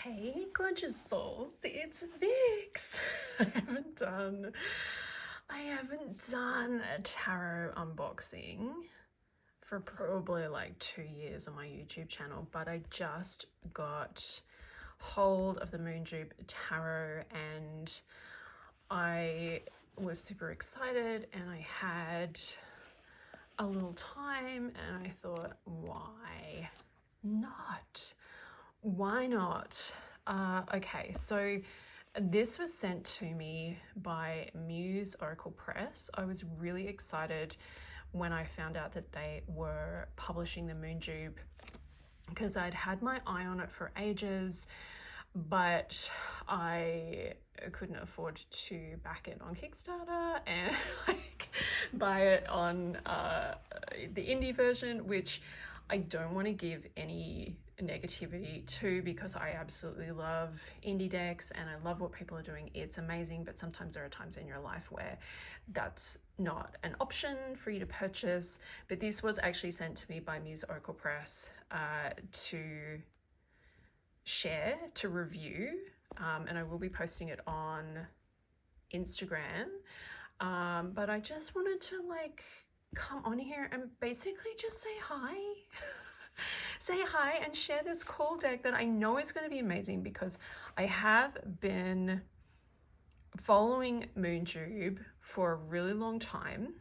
Hey gorgeous souls, it's Vix. I haven't done a tarot unboxing for probably like 2 years on my YouTube channel, but I just got hold of the Moonjube Tarot and I was super excited and I had a little time and I thought, why not? Why not? Okay, so this was sent to me by Muse Oracle Press. I was really excited when I found out that they were publishing the Moonjube because I'd had my eye on it for ages, but I couldn't afford to back it on Kickstarter and like buy it on the indie version, which I don't want to give any negativity to, because I absolutely love indie decks and I love what people are doing. It's amazing, but sometimes there are times in your life where that's not an option for you to purchase. But this was actually sent to me by Muse Oracle Press to share, to review, and I will be posting it on Instagram. But I just wanted to like come on here and basically just say hi. Say hi and share this cool deck that I know is going to be amazing, because I have been following Moonjube for a really long time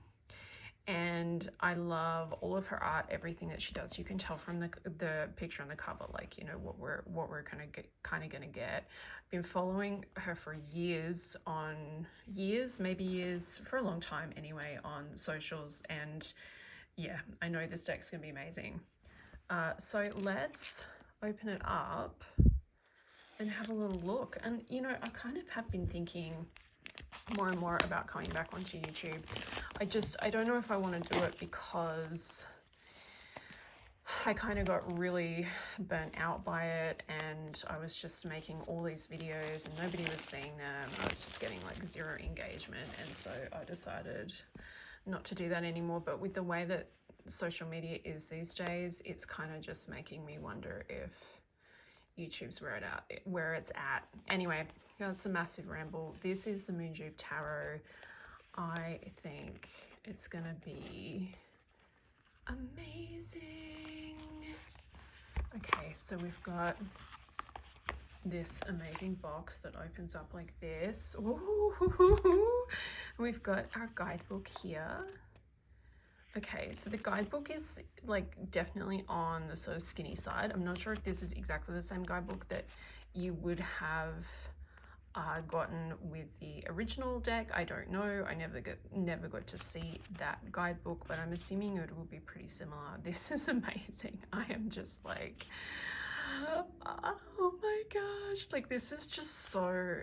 and I love all of her art, everything that she does. You can tell from the picture on the cover, like, you know, what we're kind of gonna get. I've been following her for years, maybe years, for a long time anyway, on socials, and yeah, I know this deck's gonna be amazing. So let's open it up and have a little look. And you know, I kind of have been thinking more and more about coming back onto YouTube. I don't know if I want to do it because I kind of got really burnt out by it and I was just making all these videos and nobody was seeing them. I was just getting like zero engagement, and so I decided not to do that anymore. But with the way that social media is these days, it's kind of just making me wonder if YouTube's where it's at. Anyway, that's a massive ramble. This is the Moonjube Tarot. I think it's gonna be amazing. Okay, so we've got this amazing box that opens up like this. Ooh, we've got our guidebook here. Okay, so the guidebook is like definitely on the sort of skinny side. I'm not sure if this is exactly the same guidebook that you would have gotten with the original deck. I don't know. I never got to see that guidebook, but I'm assuming it will be pretty similar. This is amazing. I am just like, oh my gosh, like this is just so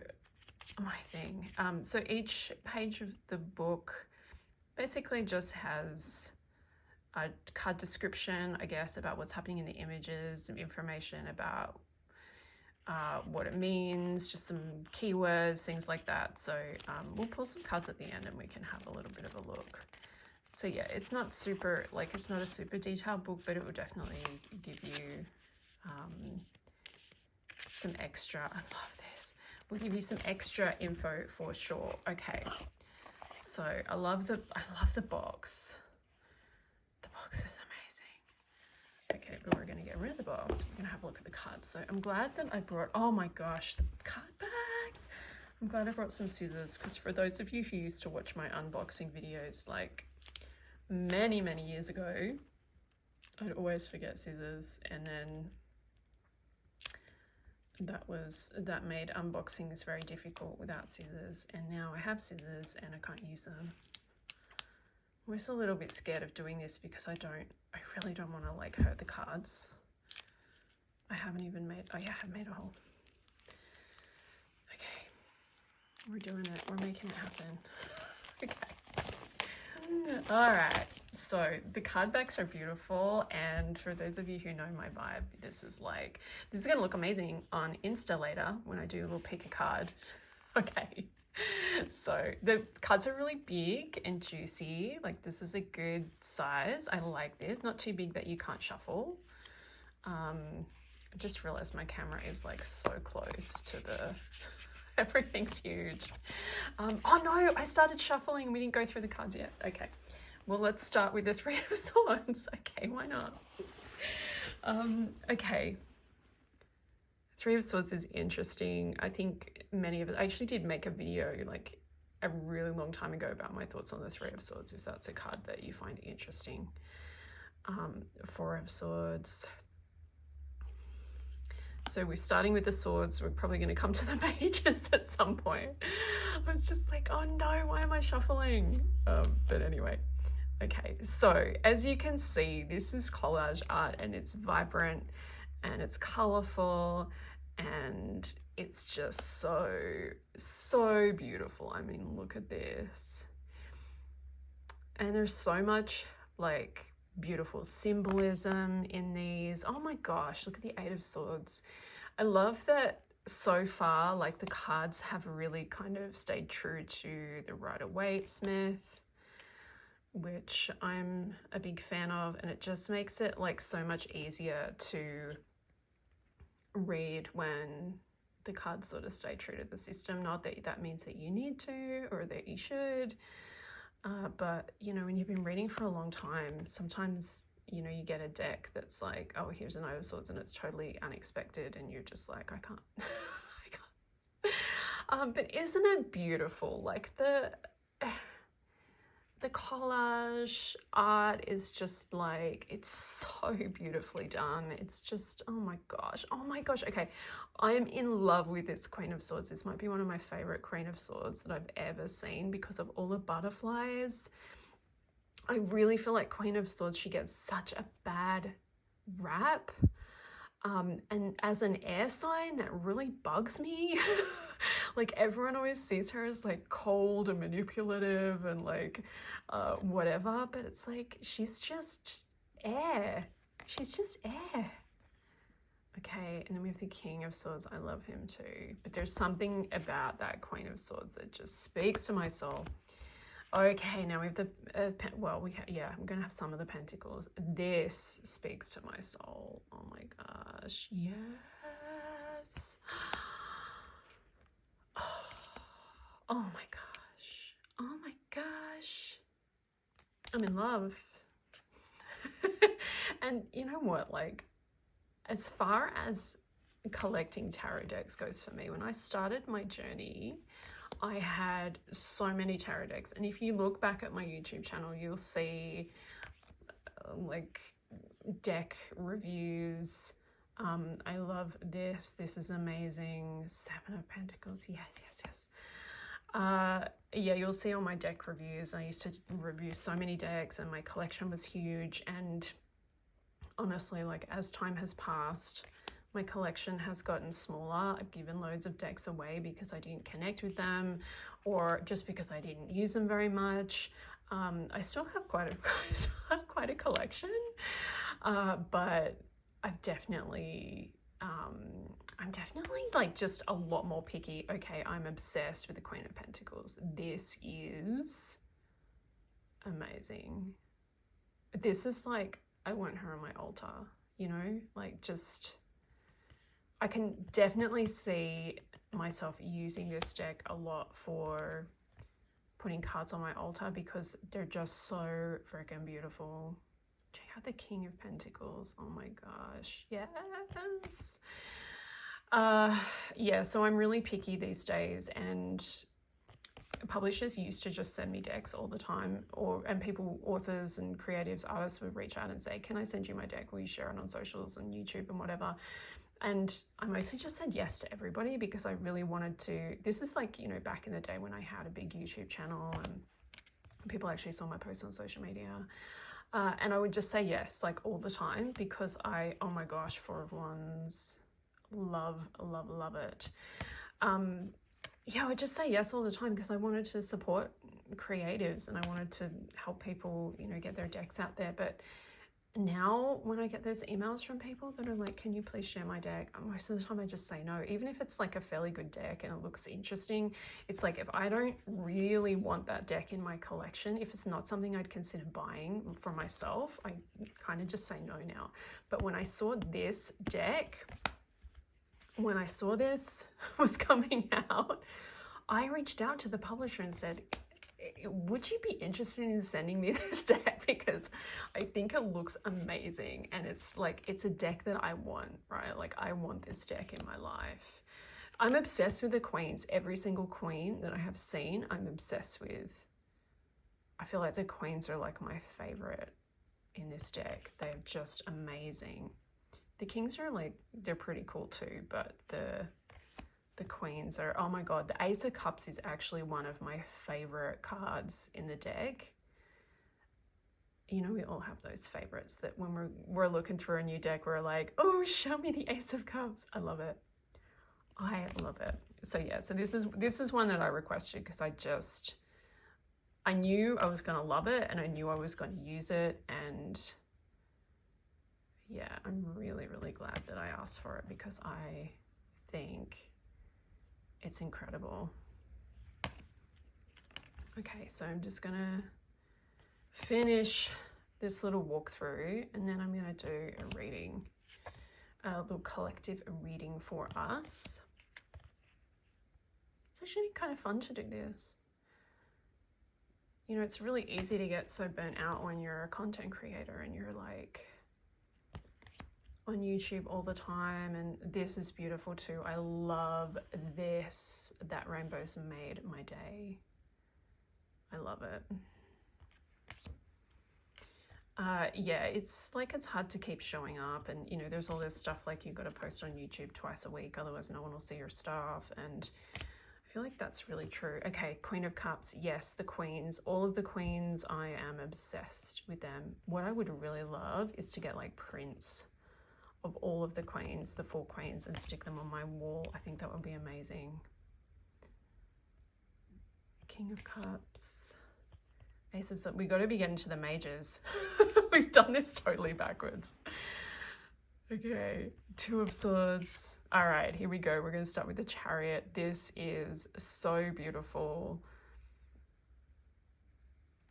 my thing. So each page of the book basically just has a card description, I guess, about what's happening in the images, some information about what it means, just some keywords, things like that. So we'll pull some cards at the end and we can have a little bit of a look. So yeah, it's not super, like it's not a super detailed book, but it will definitely give you some extra, I love this, we'll give you some extra info for sure. Okay. So I love the box. The box is amazing. Okay, but we're gonna get rid of the box. We're gonna have a look at the cards. So I'm glad that I brought, oh my gosh, the card bags. I'm glad I brought some scissors, because for those of you who used to watch my unboxing videos like many years ago, I'd always forget scissors, and then that made unboxings very difficult without scissors, and now I have scissors and I can't use them. I'm just a little bit scared of doing this because I really don't want to like hurt the cards. I haven't even made, oh yeah, I've made a hole. Okay, we're doing it, we're making it happen. Okay, all right. So the card backs are beautiful, and for those of you who know my vibe, this is gonna look amazing on Insta later when I do a little pick a card. Okay, so the cards are really big and juicy. Like this is a good size. I like this, not too big that you can't shuffle. I just realized my camera is like so close to the, everything's huge. Oh no, I started shuffling. We didn't go through the cards yet. Okay, well, let's start with the Three of Swords. Okay, why not? Okay. Three of Swords is interesting. I think many of it, I actually did make a video like a really long time ago about my thoughts on the Three of Swords, if that's a card that you find interesting. Four of Swords. So we're starting with the swords. We're probably going to come to the pages at some point. I was just like, oh no, why am I shuffling? But anyway, okay. So as you can see, this is collage art, and it's vibrant and it's colorful and it's just so beautiful. I mean, look at this. And there's so much like beautiful symbolism in these. Oh my gosh, look at the Eight of Swords. I love that so far, like the cards have really kind of stayed true to the Rider-Waite-Smith, which I'm a big fan of, and it just makes it like so much easier to read when the cards sort of stay true to the system. Not that that means that you need to or that you should, but you know, when you've been reading for a long time, sometimes, you know, you get a deck that's like, oh, here's an Eight of Swords, and it's totally unexpected, and you're just like, I can't. I can't. But isn't it beautiful? Like the collage art is just like, it's so beautifully done. It's just, oh my gosh. Okay, I am in love with this Queen of Swords. This might be one of my favorite Queen of Swords that I've ever seen because of all the butterflies. I really feel like Queen of Swords, she gets such a bad rap. And as an air sign, that really bugs me. Like everyone always sees her as like cold and manipulative and like whatever, but it's like she's just air. She's just air. Okay, and then we have the King of Swords. I love him too, but there's something about that Queen of Swords that just speaks to my soul. Okay, now we have the I'm gonna have some of the Pentacles. This speaks to my soul. Oh my gosh, yes. Oh my gosh. Oh my gosh. I'm in love. And you know what, like, as far as collecting tarot decks goes for me, when I started my journey, I had so many tarot decks, and if you look back at my YouTube channel, you'll see like deck reviews. I love this. This is amazing. Seven of Pentacles. Yes. Yeah, you'll see all my deck reviews. I used to review so many decks, and my collection was huge. And honestly, like as time has passed, my collection has gotten smaller. I've given loads of decks away because I didn't connect with them, or just because I didn't use them very much. I still have quite a collection, but I'm definitely like just a lot more picky. Okay, I'm obsessed with the Queen of Pentacles. This is amazing. This is like, I want her on my altar, you know, like just, I can definitely see myself using this deck a lot for putting cards on my altar because they're just so freaking beautiful. Check out the King of Pentacles. Oh my gosh, yes. Yeah, so I'm really picky these days, and publishers used to just send me decks all the time, and people, authors and creatives, artists would reach out and say, can I send you my deck? Will you share it on socials and YouTube and whatever? And I mostly just said yes to everybody because I really wanted to. This is like, you know, back in the day when I had a big YouTube channel and people actually saw my posts on social media. And I would just say yes, like all the time, because oh my gosh, Four of Wands, love it. Yeah, I would just say yes all the time because I wanted to support creatives and I wanted to help people, you know, get their decks out there. But now when I get those emails from people that are like, can you please share my deck? Most of the time I just say no, even if it's like a fairly good deck and it looks interesting. It's like, if I don't really want that deck in my collection, if it's not something I'd consider buying for myself, I kind of just say no now. But when I saw this deck, when I saw this was coming out, I reached out to the publisher and said, would you be interested in sending me this deck? Because I think it looks amazing, and it's like, it's a deck that I want, right? Like, I want this deck in my life. I'm obsessed with the queens. Every single queen that I have seen, I'm obsessed with. I feel like the queens are like my favorite in this deck. They're just amazing. The kings are like, they're pretty cool too, but the queens are, oh my god, the Ace of Cups is actually one of my favorite cards in the deck. You know, we all have those favorites that when we're looking through a new deck, we're like, oh, show me the Ace of Cups. I love it. I love it. So yeah, so this is one that I requested because I knew I was going to love it, and I knew I was going to use it, and yeah, I'm really, really glad that I asked for it because I think it's incredible. Okay, so I'm just gonna finish this little walkthrough, and then I'm gonna do a reading, a little collective reading for us. It's actually kind of fun to do this. You know, it's really easy to get so burnt out when you're a content creator and you're like on YouTube all the time, and this is beautiful too. I love this. That rainbow's made my day. I love it. Yeah, it's like, it's hard to keep showing up, and you know, there's all this stuff like you got to post on YouTube twice a week, otherwise no one will see your stuff, and I feel like that's really true. Okay, Queen of Cups. Yes, the queens, all of the queens, I am obsessed with them. What I would really love is to get like prints of all of the queens, the 4 queens, and stick them on my wall. I think that would be amazing. King of Cups, Ace of Swords. We got to be getting to the majors. We've done this totally backwards. Okay, 2 of Swords. All right, here we go. We're going to start with the Chariot. This is so beautiful.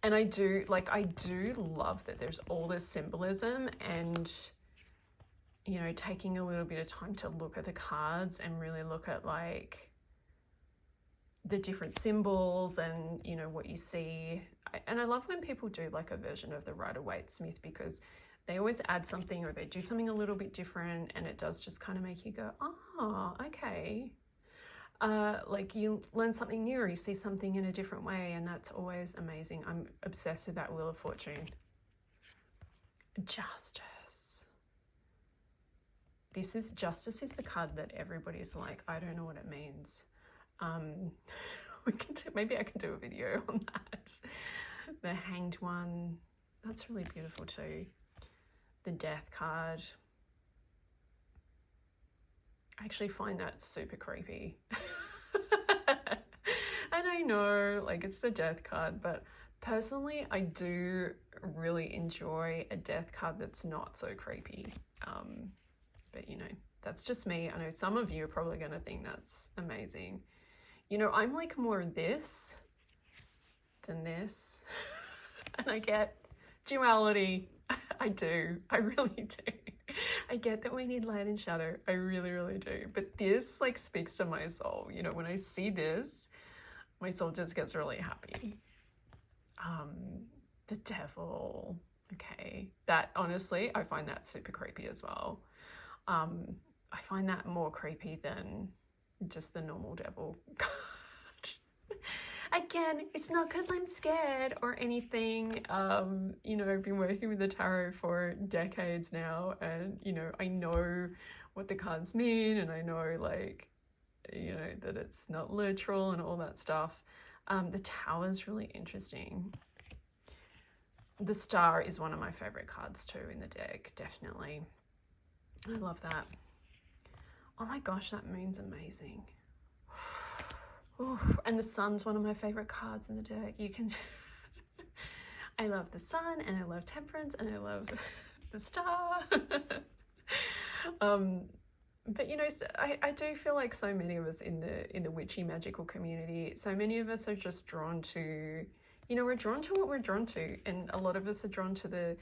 And I do love that there's all this symbolism, and you know, taking a little bit of time to look at the cards and really look at like the different symbols and, you know, what you see. And I love when people do like a version of the Rider-Waite-Smith, because they always add something or they do something a little bit different, and it does just kind of make you go, oh, okay. Like you learn something new, or you see something in a different way, and that's always amazing. I'm obsessed with that Wheel of Fortune. Justice. Justice is the card that everybody's like, I don't know what it means. Maybe I can do a video on that. The Hanged one, that's really beautiful too. The Death card. I actually find that super creepy. And I know, like, it's the Death card, but personally, I do really enjoy a Death card that's not so creepy. But you know, that's just me. I know some of you are probably going to think that's amazing. You know, I'm like more this than this. And I get duality. I do. I really do. I get that we need light and shadow. I really, really do. But this like speaks to my soul. You know, when I see this, my soul just gets really happy. The Devil. Okay. That, honestly, I find that super creepy as well. I find that more creepy than just the normal devil card. Again, it's not because I'm scared or anything. You know, I've been working with the tarot for decades now, and you know, I know what the cards mean, and I know, like, you know, that it's not literal and all that stuff. The Tower is really interesting. The Star is one of my favorite cards too in the deck, definitely. I love that. Oh my gosh, that Moon's amazing. Ooh, and the Sun's one of my favorite cards in the deck. You can I love the Sun, and I love Temperance, and I love the star. But you know, I do feel like so many of us in the witchy magical community, so many of us are just drawn to, you know, we're drawn to what we're drawn to, and a lot of us are drawn to the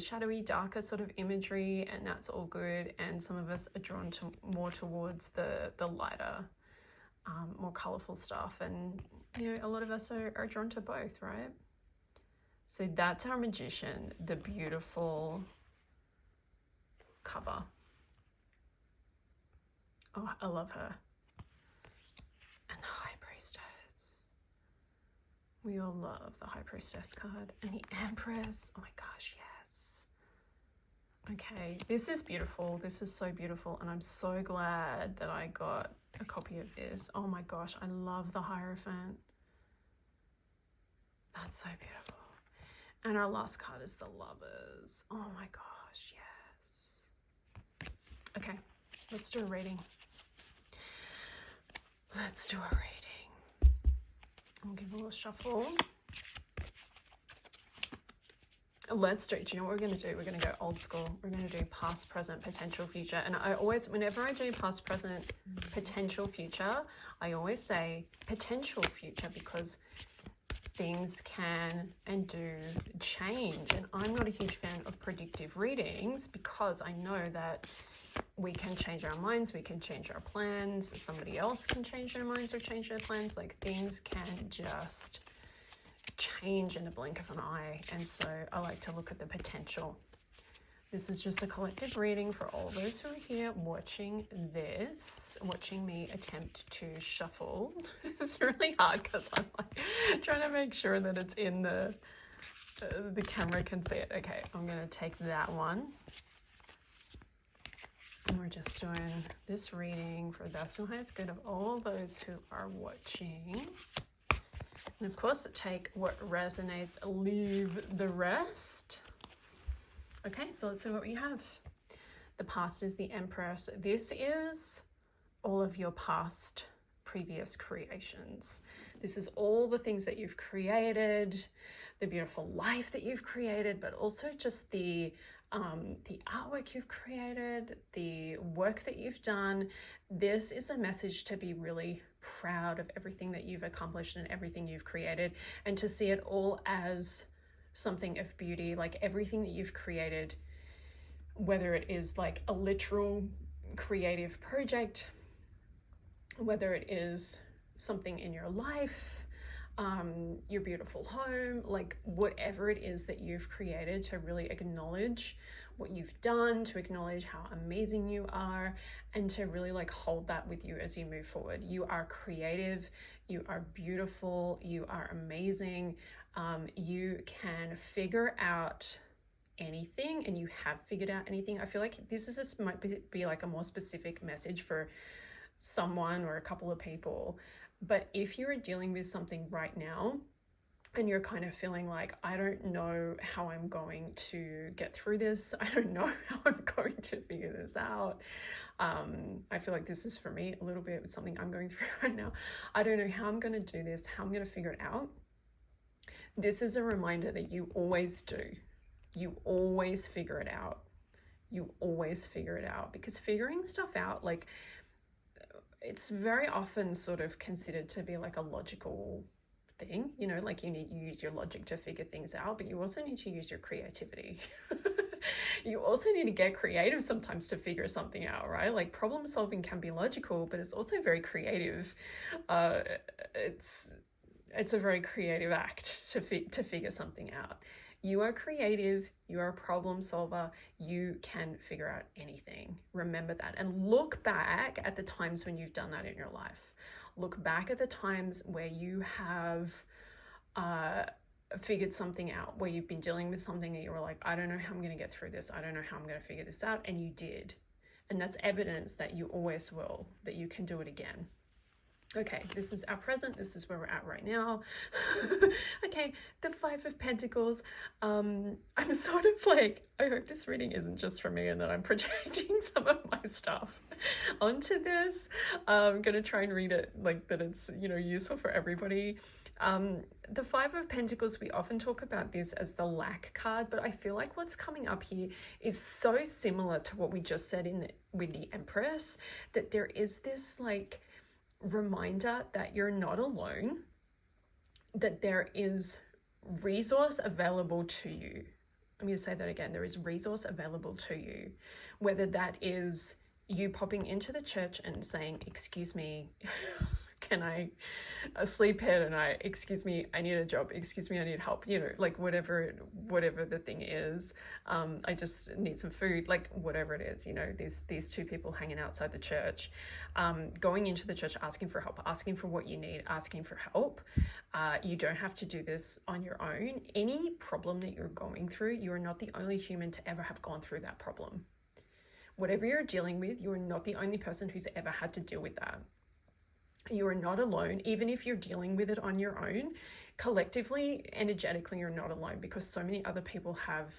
shadowy, darker sort of imagery, and that's all good. And some of us are drawn to more towards the lighter, more colorful stuff, and you know, a lot of us are drawn to both, right? So that's our magician, the beautiful cover. Oh, I love her. And the High Priestess. We all love the High Priestess card. And the Empress. Oh my gosh, yes. Okay, this is beautiful. This is so beautiful. And I'm so glad that I got a copy of this. Oh my gosh, I love the Hierophant. That's so beautiful. And our last card is the Lovers. Oh my gosh, yes. Okay, let's do a reading. Let's do a reading. I'll give a little shuffle. Let's do, you know what we're going to do? We're going to go old school. We're going to do past, present, potential, future. And I always, whenever I do past, present, potential, future, I always say potential future because things can and do change. And I'm not a huge fan of predictive readings because I know that we can change our minds, we can change our plans, somebody else can change their minds or change their plans. Like things can just change in the blink of an eye. And so I like to look at the potential. This is just a collective reading for all those who are here watching this, watching me attempt to shuffle. It's really hard because I'm like trying to make sure that it's in the camera can see it. Okay, I'm going to take that one. And we're just doing this reading for the best and highest good of all those who are watching. And of course, take what resonates, leave the rest. Okay, so let's see what we have. The past is the Empress. This is all of your past, previous creations. This is all the things that you've created, the beautiful life that you've created, but also just the artwork you've created, the work that you've done. This is a message to be really proud of everything that you've accomplished and everything you've created, and to see it all as something of beauty. Like everything that you've created, whether it is like a literal creative project, whether it is something in your life, your beautiful home, like whatever it is that you've created, to really acknowledge what you've done, to acknowledge how amazing you are, and to really like hold that with you as you move forward. You are creative, you are beautiful, you are amazing. You can figure out anything, and you have figured out anything. I feel like this might be like a more specific message for someone or a couple of people. But if you're dealing with something right now and you're kind of feeling like, I don't know how I'm going to get through this, I don't know how I'm going to figure this out. I feel like this is for me a little bit something I'm going through right now. I don't know how I'm going to do this, how I'm going to figure it out. This is a reminder that you always do. You always figure it out. You always figure it out, because figuring stuff out, like, it's very often sort of considered to be like a logical thing, you know, like you use your logic to figure things out, but you also need to use your creativity. You also need to get creative sometimes to figure something out, right? Like problem solving can be logical, but it's also very creative. It's a very creative act to figure something out. You are creative, you are a problem solver, you can figure out anything. Remember that, and look back at the times when you've done that in your life. Look back at the times where you have figured something out, where you've been dealing with something that you were like, I don't know how I'm going to get through this, I don't know how I'm going to figure this out, and you did. And that's evidence that you always will, that you can do it again. Okay, this is our present. This is where we're at right now. Okay, the Five of Pentacles. I'm sort of like, I hope this reading isn't just for me and that I'm projecting some of my stuff onto this. I'm going to try and read it like that it's, you know, useful for everybody. The Five of Pentacles, we often talk about this as the lack card, but I feel like what's coming up here is so similar to what we just said with the Empress, that there is this like reminder that you're not alone, that there is resource available to you. I'm going to say that again. There is resource available to you, whether that is you popping into the church and saying, excuse me, can I sleep here tonight? Excuse me, I need a job. Excuse me, I need help. You know, like whatever the thing is. I just need some food, like whatever it is, you know, these two people hanging outside the church, going into the church, asking for help, asking for what you need, asking for help. You don't have to do this on your own. Any problem that you're going through, you are not the only human to ever have gone through that problem. Whatever you're dealing with, you are not the only person who's ever had to deal with that. You are not alone. Even if you're dealing with it on your own, collectively, energetically, you're not alone, because so many other people have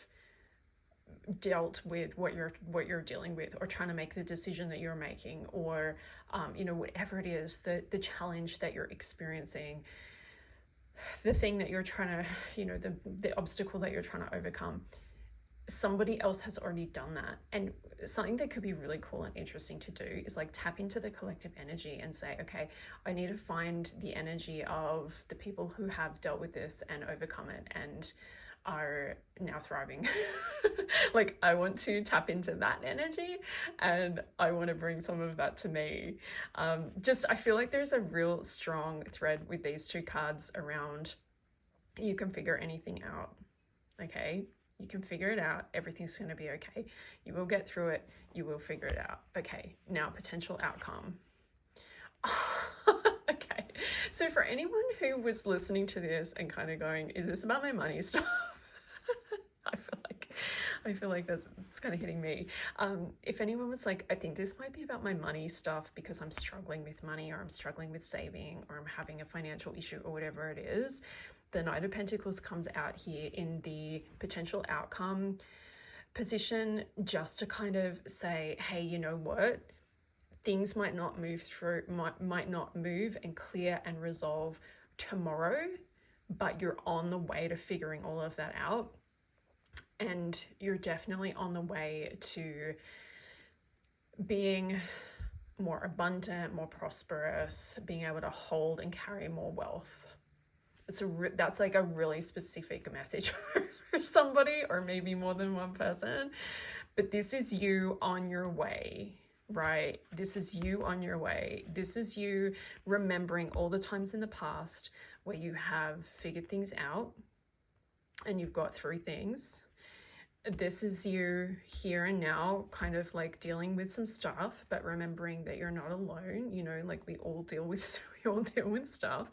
dealt with what you're dealing with, or trying to make the decision that you're making, or you know, whatever it is, the challenge that you're experiencing, the thing that you're trying to, you know, the obstacle that you're trying to overcome. Somebody else has already done that. And something that could be really cool and interesting to do is like tap into the collective energy and say, okay, I need to find the energy of the people who have dealt with this and overcome it and are now thriving. Like, I want to tap into that energy, and I want to bring some of that to me. I feel like there's a real strong thread with these two cards around you can figure anything out. Okay, you can figure it out. Everything's going to be okay. You will get through it. You will figure it out. Okay, now potential outcome. Okay, so for anyone who was listening to this and kind of going, is this about my money stuff? I feel like that's kind of hitting me. If anyone was like, I think this might be about my money stuff because I'm struggling with money, or I'm struggling with saving, or I'm having a financial issue, or whatever it is, the Knight of Pentacles comes out here in the potential outcome position, just to kind of say, hey, you know what? Things might not move and clear and resolve tomorrow, but you're on the way to figuring all of that out. And you're definitely on the way to being more abundant, more prosperous, being able to hold and carry more wealth. That's like a really specific message for somebody, or maybe more than one person. But this is you on your way, right? This is you on your way. This is you remembering all the times in the past where you have figured things out and you've got through things. This is you here and now, kind of like dealing with some stuff, but remembering that you're not alone. You know, like we all deal with stuff.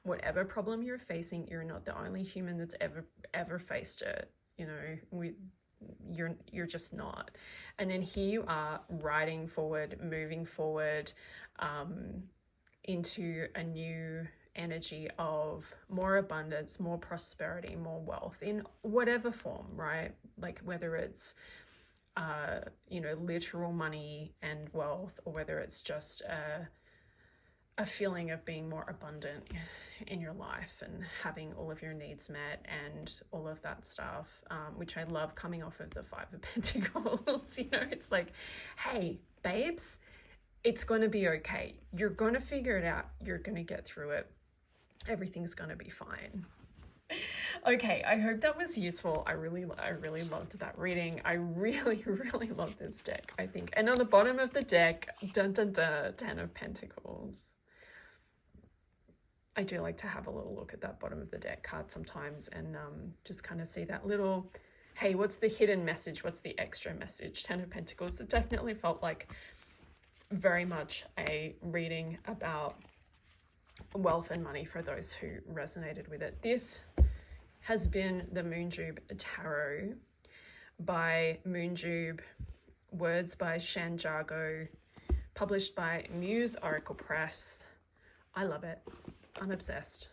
Whatever problem you're facing, you're not the only human that's ever faced it. You know, you're just not. And then here you are, riding forward, moving forward, into a new energy of more abundance, more prosperity, more wealth in whatever form, right? Like whether it's you know, literal money and wealth, or whether it's just a feeling of being more abundant in your life and having all of your needs met and all of that stuff, which I love coming off of the Five of Pentacles. You know, it's like, hey babes, it's going to be okay. You're going to figure it out. You're going to get through it. Everything's going to be fine. Okay, I hope that was useful. I really loved that reading. I really love this deck, I think. And on the bottom of the deck, dun dun dun, 10 of Pentacles. I do like to have a little look at that bottom of the deck card sometimes, and just kind of see that little, hey, what's the hidden message? What's the extra message? 10 of Pentacles. It definitely felt like very much a reading about wealth and money for those who resonated with it. This has been the Moonjube Tarot by Moonjube, words by Shan, Jago, published by Muse Oracle Press. I love it. I'm obsessed.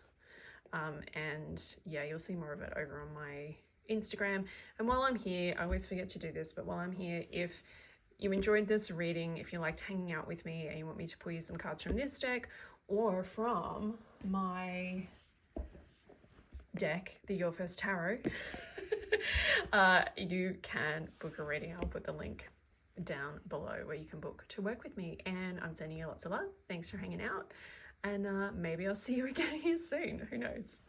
And yeah, you'll see more of it over on my Instagram. And while I'm here, I always forget to do this, but while I'm here, if you enjoyed this reading, if you liked hanging out with me and you want me to pull you some cards from this deck or from my deck, the Your First Tarot, you can book a reading. I'll put the link down below where you can book to work with me. And I'm sending you lots of love. Thanks for hanging out. And maybe I'll see you again here soon. Who knows?